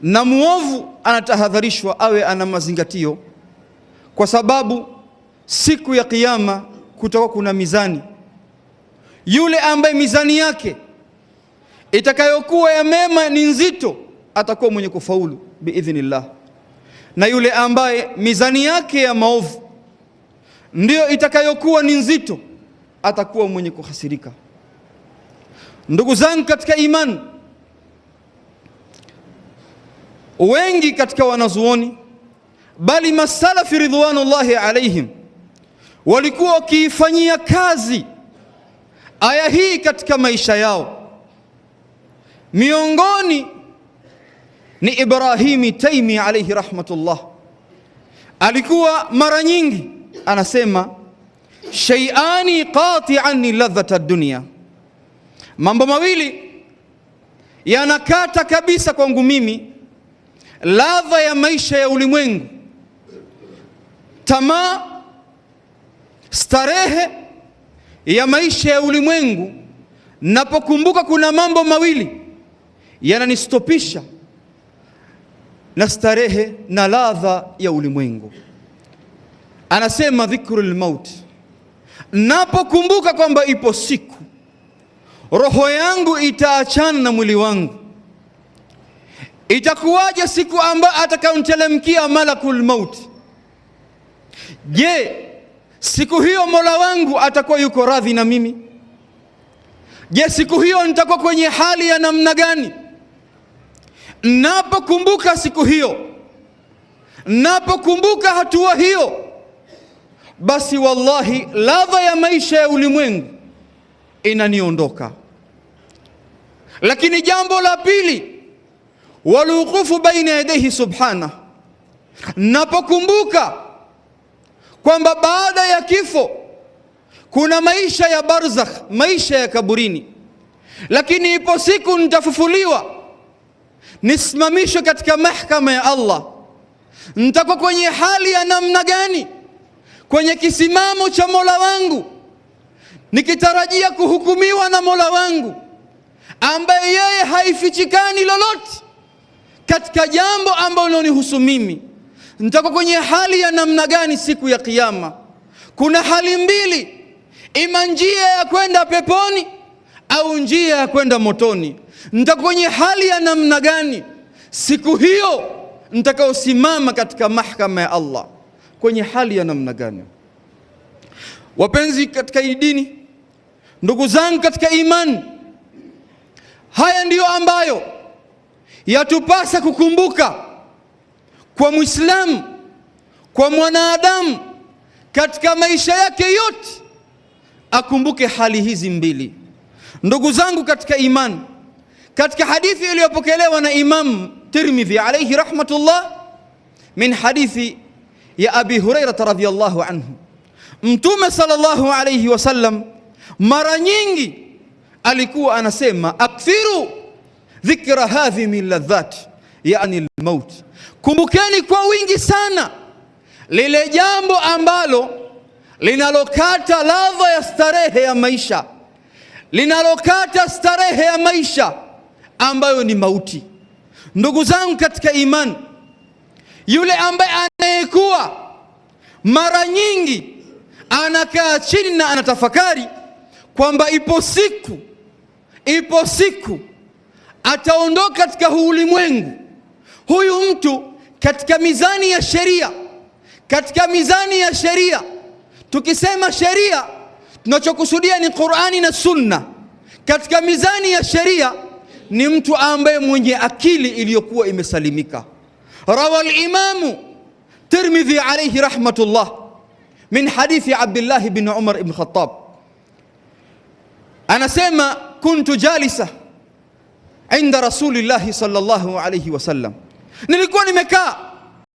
na muovu anatahadharishwa awe ana mazingatio, kwa sababu siku ya Kiyama kutakuwa kuna mizani. Yule ambaye mizani yake itakayokuwa ya mema ni nzito atakuwa mwenye kufaulu biidhnillah, na yule ambaye mizani yake ya maovu ndio itakayokuwa ni nzito atakuwa mwenye kuhasirika. Ndugu zangu katika imani, wengi katika wanazuoni bali masalafi ridwanullahi alaihim walikuwa wakiifanyia kazi aya hii katika maisha yao. Miongoni ni Ibrahimi Taimi alayhi rahmatullah, alikuwa mara nyingi anasema shay'ani qati'an ladhata ad-dunya, mambo mawili yanakata kabisa kwangu mimi ladha ya maisha ya ulimwengu: tamaa, starehe ya maisha ya ulimwengu. Napokumbuka kuna mambo mawili yananistopisha na starehe na ladha ya ulimwengu. Anasema dhikrul maut, napokumbuka kwamba ipo siku roho yangu itaachana na mwili wangu. Itakuwaje siku ambayo atakaontelemkia malakul maut? Je, siku hiyo Mola wangu atakuwa yuko radhi na mimi? Je, siku hiyo nitakuwa kwenye hali ya namna gani? Napokumbuka siku hiyo, napokumbuka hatua hiyo, basi wallahi ladha ya maisha ya ulimwengu inaniondoka. Lakini jambo la pili, waluqufu baina yadayhi subhana, napokumbuka kwamba baada ya kifo kuna maisha ya barzakh, maisha ya kaburini, lakini ipo siku nitafufuliwa nisimamishwe katika mahakama ya Allah. Nitakuwa kwenye hali ya namna gani? Kwenye kisimamo cha Mola wangu, nikitarajia kuhukumiwa na Mola wangu ambaye yeye haifichikani lolote katika jambo ambalo linanihusu mimi. Nitakuwa kwenye hali ya namna gani siku ya Kiyama? Kuna hali mbili, ima njia ya kwenda peponi au njia ya kwenda motoni. Nitakuwa kwenye hali ya namna gani siku hiyo nitakaosimama katika mahakama ya Allah? Kwenye hali ya namna gani? Wapenzi katika dini, ndugu zangu katika imani, haya ndiyo ambayo yatupasa kukumbuka kwa Muislamu, kwa mwanadamu katika maisha yake yote, akumbuke hali hizi mbili. Ndugu zangu katika imani, katika hadithi iliyopokelewa na Imam Tirmidhi alayhi rahmatullah, min hadithi ya Abi Hurairah radhiyallahu anhu, Mtume sallallahu alayhi wasallam mara nyingi alikuwa anasema akthiru dhikra hadhi min ladhat, yani almaut, kumbukeni kwa wingi sana lile jambo ambalo linalokata ladha ya starehe ya maisha, linalokata starehe ya maisha ambayo ni mauti. Ndugu zangu katika imani, yule ambaye anayekuwa mara nyingi anakaa chini na anatafakari kwamba ipo siku ataondoka katika huu ulimwengu, huyu mtu katika mizani ya sheria, katika mizani ya sheria, tukisema sheria tunachokusudia ni Qur'ani na Sunna. Katika mizani ya sheria ni mtu ambaye mwenye akili iliyokuwa imesalimika. Rawa al-Imamu Tirmidhi alayhi rahmatullah min hadithi Abdullah ibn Umar ibn Khattab, anasema kuntu jalisa inda Rasulillahi sallallahu alayhi wasallam, nilikuwa nimekaa